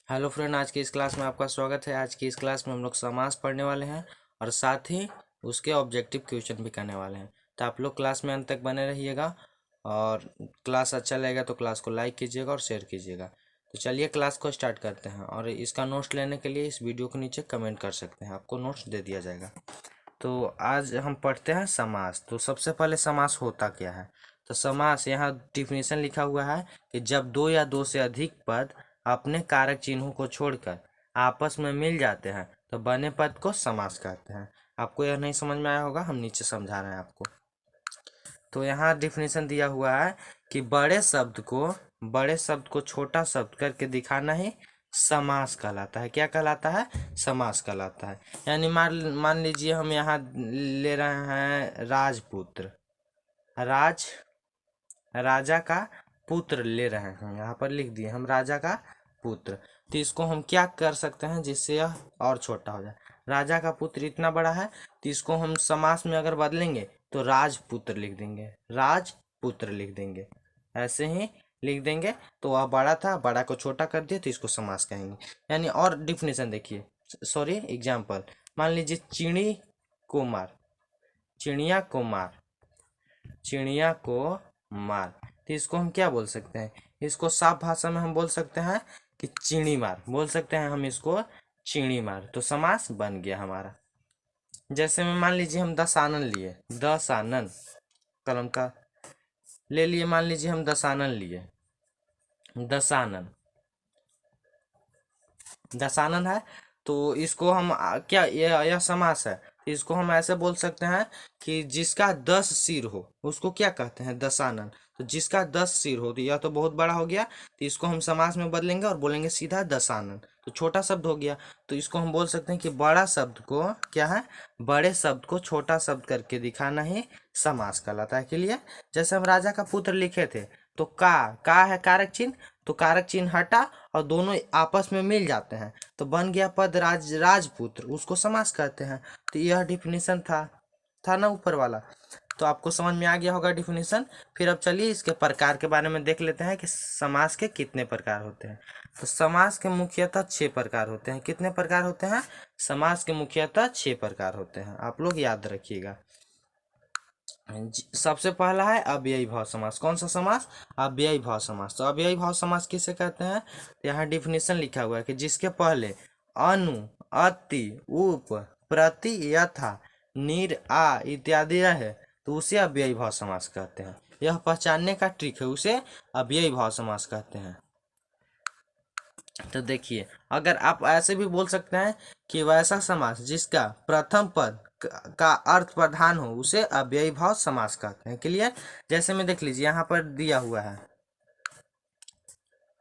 Hello friend, आज की इस क्लास में आपका स्वागत है। आज की इस क्लास में हम लोग समास पढ़ने वाले हैं और साथ ही उसके ऑब्जेक्टिव क्वेश्चन भी करने वाले हैं। तो आप लोग क्लास में अंत तक बने रहिएगा और क्लास अच्छा लगेगा तो क्लास को लाइक कीजिएगा और शेयर कीजिएगा। तो चलिए क्लास को स्टार्ट करते हैं। और इसका नोट्स लेने के लिए इस वीडियो के नीचे कमेंट कर सकते हैं, आपको नोट्स दे दिया जाएगा। तो आज हम पढ़ते हैं समास। तो सबसे पहले समास होता क्या है। तो समास यहाँ डिफिनेशन लिखा हुआ है कि जब दो या दो से अधिक पद अपने कारक चिन्हों को छोड़कर आपस में मिल जाते हैं तो बने पद को समास कहते हैं। आपको यह नहीं समझ में आया होगा, हम नीचे समझा रहे हैं आपको। तो यहाँ डिफिनेशन दिया हुआ है कि बड़े शब्द को छोटा शब्द करके दिखाना ही समास कहलाता है। क्या कहलाता है? समास कहलाता है। यानी मान लीजिए हम यहाँ ले रहे हैं राजपुत्र, राज राजा का पुत्र ले रहे हैं, यहाँ पर लिख दिए हम राजा का पुत्र। तो इसको हम क्या कर सकते हैं जिससे यह और छोटा हो जाए। राजा का पुत्र इतना बड़ा है तो इसको हम समास में अगर बदलेंगे तो राजपुत्र लिख देंगे, राजपुत्र लिख देंगे, ऐसे ही लिख देंगे। तो वह बड़ा था, बड़ा को छोटा कर दिया तो इसको समास कहेंगे। यानी और डिफिनेशन देखिए, सॉरी एग्जाम्पल, मान लीजिए चिड़िया को मार, चिड़िया को मार। तो इसको हम क्या बोल सकते हैं? इसको साफ भाषा में हम बोल सकते हैं कि चिड़ी मार, बोल सकते हैं हम इसको चिड़ी मार। तो समास बन गया हमारा। जैसे में मान लीजिए हम दशानन लिए, दशानन कलम का ले लिए, मान लीजिए हम दशानन लिए, दशानन दशानन है। तो इसको हम क्या, यह समास है। इसको हम ऐसे बोल सकते हैं कि जिसका 10 सिर हो उसको क्या कहते हैं? दशानन। तो जिसका 10 सिर हो तो यह तो बहुत बड़ा हो गया, तो इसको हम समास में बदलेंगे और बोलेंगे सीधा दशानन। तो छोटा शब्द हो गया। तो इसको हम बोल सकते हैं कि बड़ा शब्द को क्या है, बड़े शब्द को छोटा शब्द करके दिखाना ही समास कहलाता है। क्लियर? जैसे हम राजा का पुत्र लिखे थे तो का है कारक चिन्ह, तो कारक चिन्ह हटा और दोनों आपस में मिल जाते हैं तो बन गया पद राजपुत्र, उसको समास कहते हैं। तो यह डिफिनेशन था ना ऊपर वाला। तो आपको समझ में आ गया होगा डिफिनेशन। फिर अब चलिए इसके प्रकार के बारे में देख लेते हैं कि समास के कितने प्रकार होते हैं। तो समास के मुख्यतः 6 प्रकार होते हैं। कितने प्रकार होते हैं? समास के मुख्यतः 6 प्रकार होते हैं, आप लोग याद रखिएगा। सबसे पहला है अव्ययी भाव समास। कौन सा समास? अव्ययी भाव समास। तो अव्ययी भाव समास किसे कहते हैं? तो यहाँ डिफिनेशन लिखा हुआ है कि जिसके पहले अनु, अति, उप, प्रति, यथा, निर, आ इत्यादि रहे तो उसे अव्ययी भाव समास कहते हैं। यह पहचानने का ट्रिक है, उसे अव्ययी भाव समास कहते हैं। तो देखिए, अगर आप ऐसे भी बोल सकते हैं कि वैसा समास जिसका प्रथम पद का अर्थ प्रधान हो उसे अव्ययी भाव समास कहते हैं। क्लियर? जैसे में देख लीजिए, यहाँ पर दिया हुआ है,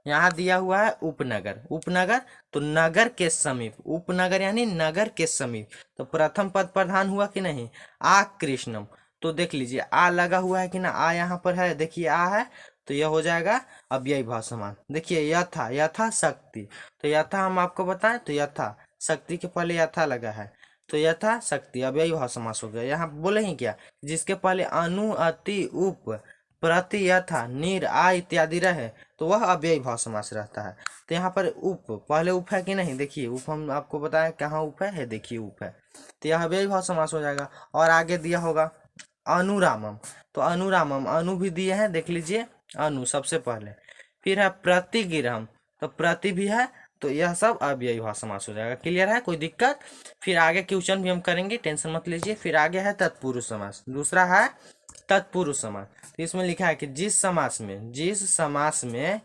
यहाँ दिया हुआ है उपनगर। उपनगर तो नगर के समीप, उपनगर यानी नगर के समीप। तो प्रथम पद प्रधान हुआ कि नहीं? आ कृष्णम। तो देख लीजिए आ लगा हुआ है कि ना, आ यहाँ पर है, देखिए आ है, तो यह हो जाएगा अव्ययी भाव समास। देखिए यथा, यथा शक्ति, तो यथा हम आपको बताएं तो यथा शक्ति के पहले यथा लगा है तो यथा शक्ति अव्ययी भाव समास हो गया। यहाँ बोले ही क्या, जिसके पहले अनु, अति, उप, प्रति, यथा, निर, आ इत्यादि रहे तो वह अव्ययी भाव समास रहता है। तो यहाँ पर उप, पहले उप है कि नहीं? देखिए उप हम आपको बताएं कहाँ उप है, देखिए उप है, तो यह अव्ययी भाव समास हो जाएगा। और आगे दिया होगा अनुरामम, तो अनुरामम, अनु भी दिए हैं, देख लीजिए अनु सबसे पहले। फिर है प्रतिगिरहम, तो प्रति भी है, तो यह सब अव्ययी भाव समास हो जाएगा। क्लियर है? कोई दिक्कत? फिर आगे क्वेश्चन भी हम करेंगे, टेंशन मत लीजिए। फिर आगे है तत्पुरुष समास, दूसरा है तत्पुरुष समास। तो इसमें लिखा है कि जिस समास में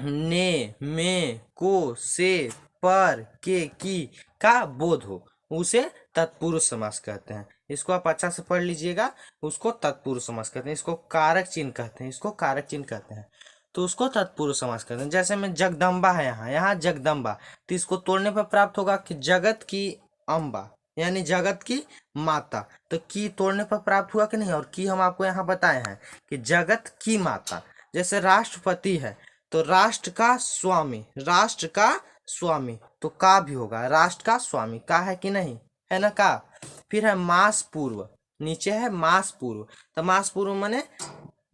ने, में, को, से, पर, के, की का बोध हो उसे तत्पुरुष समास कहते हैं। इसको आप अच्छा से पढ़ लीजिएगा, उसको तत्पुरुष समास कहते हैं। इसको कारक चिन्ह कहते हैं, इसको कारक चिन्ह कहते हैं, तो उसको तत्पुरुष समास कहते हैं। जैसे में जगदम्बा है, यहाँ जगदम्बा, तो इसको तोड़ने पर प्राप्त होगा कि जगत की अम्बा, यानी जगत की माता। तो की तोड़ने पर प्राप्त हुआ कि नहीं? और की हम आपको यहाँ बताए हैं कि जगत की माता। जैसे राष्ट्रपति है तो राष्ट्र का स्वामी, राष्ट्र का स्वामी, तो का भी होगा, राष्ट्र का स्वामी, का है कि नहीं? है ना का। फिर है मास पूर्व, नीचे है मास पूर्व, तो मास पूर्व माने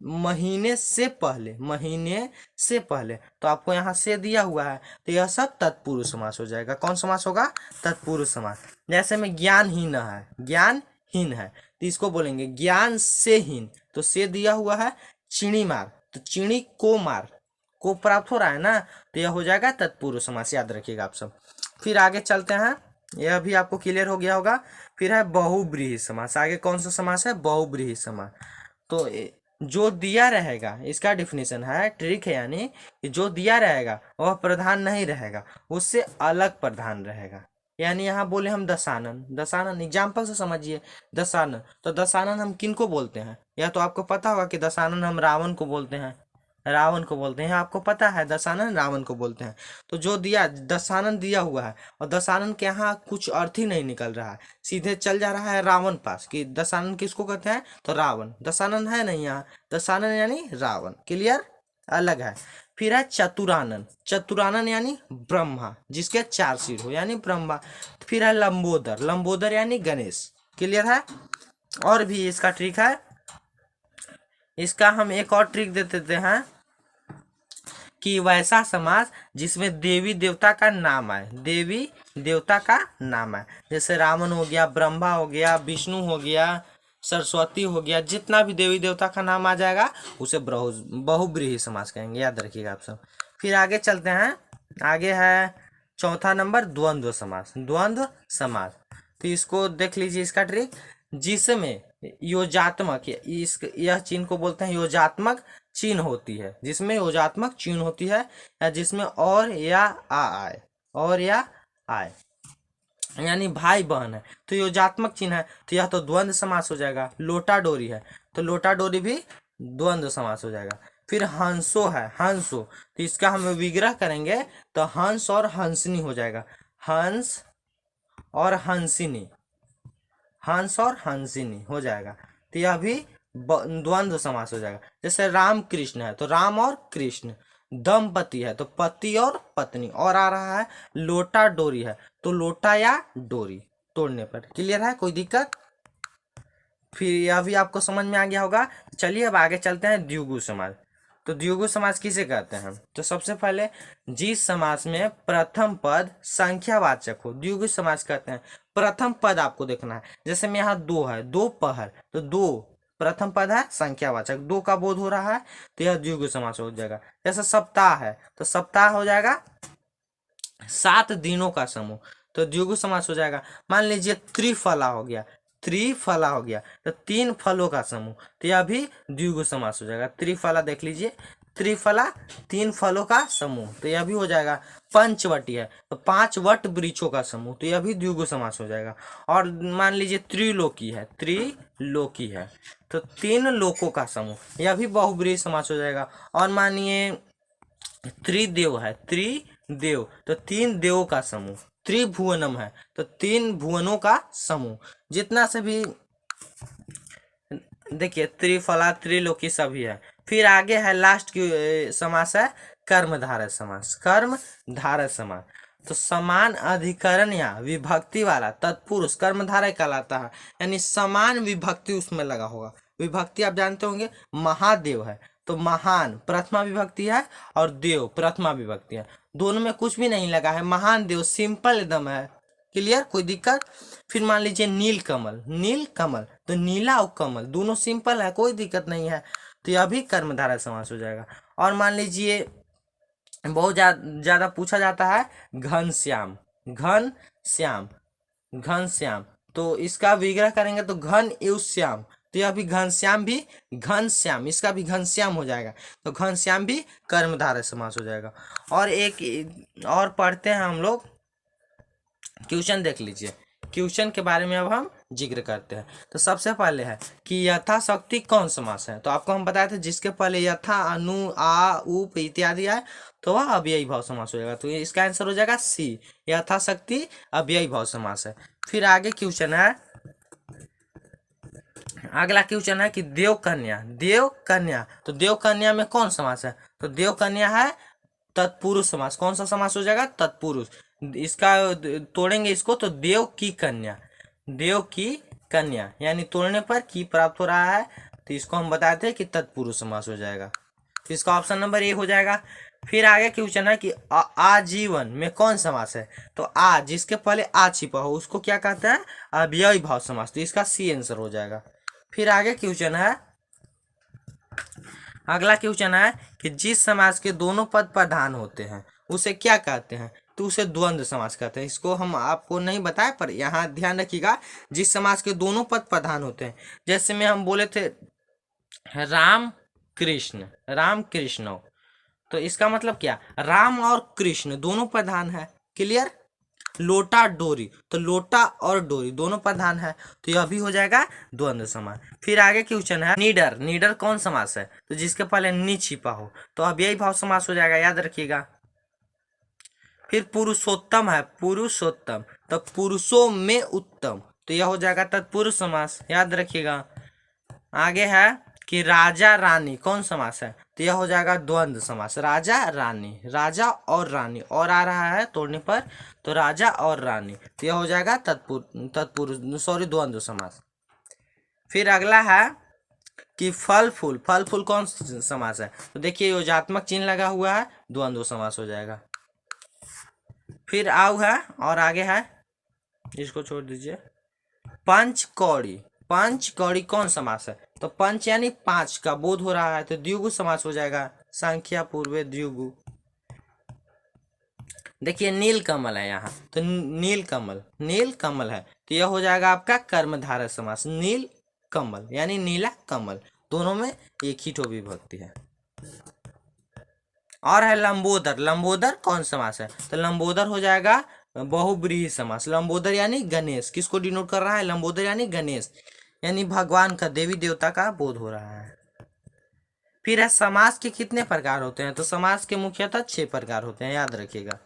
महीने से पहले, महीने से पहले, तो आपको यहाँ से दिया हुआ है, तो यह सब तत्पुरुष समास हो जाएगा। कौन समास होगा? तत्पुरुष समास। जैसे में ज्ञानहीन है, ज्ञानहीन है, तो इसको बोलेंगे ज्ञान से हीन, तो से दिया हुआ है, चिड़ी मार, तो चिड़ी को मार, को प्राप्त हो रहा है ना, तो यह हो जाएगा तत्पुरुष समास। याद रखिएगा आप सब। फिर आगे चलते हैं, यह भी आपको क्लियर हो गया होगा। फिर है बहुव्रीहि समास। आगे कौन सा समास है? बहुव्रीहि समास। तो जो दिया रहेगा, इसका डिफिनेशन है, ट्रिक है, यानी कि जो दिया रहेगा वह प्रधान नहीं रहेगा, उससे अलग प्रधान रहेगा। यानी यहाँ बोले हम दशानन, दशानन एग्जाम्पल से समझिए। दशानन, तो दशानन हम किन को बोलते हैं? यह तो आपको पता होगा कि दशानन हम रावण को बोलते हैं, रावण को बोलते हैं, आपको पता है दशानन रावण को बोलते हैं। तो जो दिया, दशानन दिया हुआ है, और दशानन के यहाँ कुछ अर्थ ही नहीं निकल रहा है, सीधे चल जा रहा है रावण पास कि दशानन किसको कहते हैं, तो रावण। दशानन है नहीं यहाँ, दशानन यानी रावण। क्लियर? अलग है। फिर है चतुरानन। चतुरानन यानी ब्रह्मा, जिसके 4 सिर हो, यानी ब्रह्मा। फिर है लंबोदर। लंबोदर यानी गणेश। क्लियर है? और भी इसका ट्रिक है, इसका हम एक और ट्रिक दे देते हैं कि वैसा समास जिसमें देवी देवता का नाम आए, देवी देवता का नाम आए, जैसे रावण हो गया, ब्रह्मा हो गया, विष्णु हो गया, सरस्वती हो गया, जितना भी देवी देवता का नाम आ जाएगा उसे बहुव्रीहि समास कहेंगे। याद रखिएगा आप सब। फिर आगे चलते हैं, आगे है चौथा नंबर द्वंद्व समास। द्वंद्व समास, तो इसको देख लीजिए, इसका ट्रिक, जिसमें योजात्मक, यह चिन्ह को बोलते हैं योजात्मक चिन्ह होती है, जिसमें योजात्मक चिन्ह होती है, या जिसमें और या आ आए, और या आए, यानी भाई बहन है तो योजात्मक चिन्ह है, तो यह तो द्वंद्व समास हो जाएगा। लोटा डोरी है तो लोटा डोरी भी द्वंद्व समास हो जाएगा। फिर हंसो है, हंसो, तो इसका हम विग्रह करेंगे तो हंस और हंसनी हो जाएगा। हंस और हंसिनी, हंस और हंसिनी हो जाएगा, तो यह भी द्वंद्व समास हो जाएगा। जैसे राम कृष्ण है तो राम और कृष्ण, दंपति है तो पति और पत्नी, और आ रहा है लोटा डोरी है तो लोटा या डोरी तोड़ने पर। क्लियर है? कोई दिक्कत? फिर यह भी आपको समझ में आ गया होगा। चलिए अब आगे चलते हैं द्विगु समास। तो द्विगु समास किसे कहते हैं? तो सबसे पहले जिस समास में प्रथम पद संख्यावाचक हो, द्विगु समास कहते हैं। प्रथम पद आपको देखना है, जैसे में यहाँ दो है, दोपहर, तो दो प्रथम पद है संख्यावाचक, दो का बोध हो रहा है, तो यह द्विगु समास हो जाएगा। जैसे सप्ताह है तो सप्ताह हो जाएगा 7 दिनों का समूह, तो द्विगु समास हो जाएगा। मान लीजिए त्रिफला हो गया, त्रिफला हो गया तो 3 फलों का समूह, तो यह भी द्विगु समास हो जाएगा। त्रिफला देख लीजिए, त्रिफला 3 फलों का समूह, तो यह भी हो जाएगा। पंचवटी है तो 5 वट वृक्षों का समूह, तो यह भी द्विगु समास हो जाएगा। और मान लीजिए त्रिलोकी है, त्रिलोकी है तो 3 लोकों का समूह, यह भी बहुव्रीहि समास हो जाएगा। और मानिए त्रिदेव है, त्रिदेव तो 3 देवों का समूह। त्रिभुवनम है तो 3 भुवनों का समूह। जितना से भी देखिए त्रिफला, त्रिलोकी सभी है। फिर आगे है लास्ट की समास है कर्मधारय समास। कर्मधारय समास, तो समान अधिकरण या विभक्ति वाला तत्पुरुष कर्मधारय कहलाता है, यानी समान विभक्ति उसमें लगा होगा। विभक्ति आप जानते होंगे, महादेव है तो महान प्रथमा विभक्ति है, और देव प्रथमा विभक्ति है, दोनों में कुछ भी नहीं लगा है, महान देव सिंपल एकदम है। क्लियर? कोई दिक्कत? फिर मान लीजिए नील कमल, नील कमल तो नीला और कमल दोनों सिंपल है, कोई दिक्कत नहीं है, तो यह भी कर्मधारय समास हो जाएगा। और मान लीजिए बहुत ज्यादा पूछा जाता है घनश्याम, घनश्याम, घनश्याम, तो इसका विग्रह करेंगे तो घन एवं श्याम, तो यह भी घनश्याम, भी घनश्याम, इसका भी घनश्याम हो जाएगा, तो घनश्याम भी कर्मधारय समास हो जाएगा। और एक और पढ़ते हैं हम लोग, क्वेश्चन देख लीजिए। क्वेश्चन के बारे में अब हम जिक्र करते हैं। तो सबसे पहले है कि यथाशक्ति कौन समास है, तो आपको हम बताए थे जिसके पहले यथा, अनु, आ, उप इत्यादि आए तो वह अव्ययी भाव समास हो जाएगा, तो इसका आंसर हो जाएगा सी, यथाशक्ति अव्ययी भाव समास है। फिर आगे क्वेश्चन है, अगला क्वेश्चन है कि देव कन्या, देव कन्या, तो देव कन्या में कौन समास है, तो देव कन्या है तत्पुरुष समास। कौन सा समास हो जाएगा? तत्पुरुष। इसका तोड़ेंगे इसको तो देव की कन्या, देव की कन्या, यानी तोड़ने पर की प्राप्त हो रहा है, तो इसको हम बताते हैं कि तत्पुरुष समास हो जाएगा। तो इसका ऑप्शन नंबर ए हो जाएगा। फिर आगे क्वेश्चन है कि आजीवन में कौन समास है? तो आ जिसके पहले आ छिपा हो उसको क्या कहते हैं? अव्ययी भाव समास। तो इसका सी आंसर हो जाएगा। फिर आगे क्वेश्चन है, अगला क्वेश्चन है कि जिस समास के दोनों पद प्रधान होते हैं उसे क्या कहते हैं? तो उसे द्वंद्व समास कहते हैं। इसको हम आपको नहीं बताए, पर यहाँ ध्यान रखिएगा, जिस समास के दोनों पद प्रधान होते हैं, जैसे में हम बोले थे राम कृष्ण, राम कृष्ण, तो इसका मतलब क्या? राम और कृष्ण दोनों प्रधान है। क्लियर? लोटा डोरी, तो लोटा और डोरी दोनों प्रधान है, तो यह भी हो जाएगा द्वंद्व समास। फिर आगे क्वेश्चन है नीडर, नीडर कौन समास है? तो जिसके पहले नी छिपा हो, तो अब यही भाव समास हो जाएगा, याद रखिएगा। फिर पुरुषोत्तम है, पुरुषोत्तम, तो पुरुषों में उत्तम, तो यह हो जाएगा तत्पुरुष समास, याद रखिएगा। आगे है कि राजा रानी कौन समास है? तो यह हो जाएगा द्वंद्व समास, राजा रानी, राजा और रानी, और आ रहा है तोड़ने पर, तो राजा और रानी, तो यह हो जाएगा तत्पुरुष सॉरी द्वंद्व समास। फिर अगला है कि फल फूल, फल फूल कौन समास है? तो देखिए योजात्मक चिन्ह लगा हुआ है, द्वंद्व समास हो जाएगा। फिर आउ है और आगे है, इसको छोड़ दीजिए। पंच कौड़ी, पंच कौड़ी कौन समास है? तो पंच यानी पांच का बोध हो रहा है, तो द्विगु समास हो जाएगा, संख्या पूर्वे द्विगु। देखिए नील कमल है यहाँ, तो नील कमल, नील कमल है, तो यह हो जाएगा आपका कर्मधारय समास, नील कमल यानी नीला कमल, दोनों में एक ही ठो विभक्ति है। और है लंबोदर, लंबोदर कौन समास है? तो लंबोदर हो जाएगा बहुब्रीहि समास, लंबोदर यानी गणेश, किसको डिनोट कर रहा है? लंबोदर यानी गणेश, यानी भगवान का, देवी देवता का बोध हो रहा है। फिर है समास के कितने प्रकार होते हैं? तो समास के मुख्यतः 6 प्रकार होते हैं, याद रखिएगा।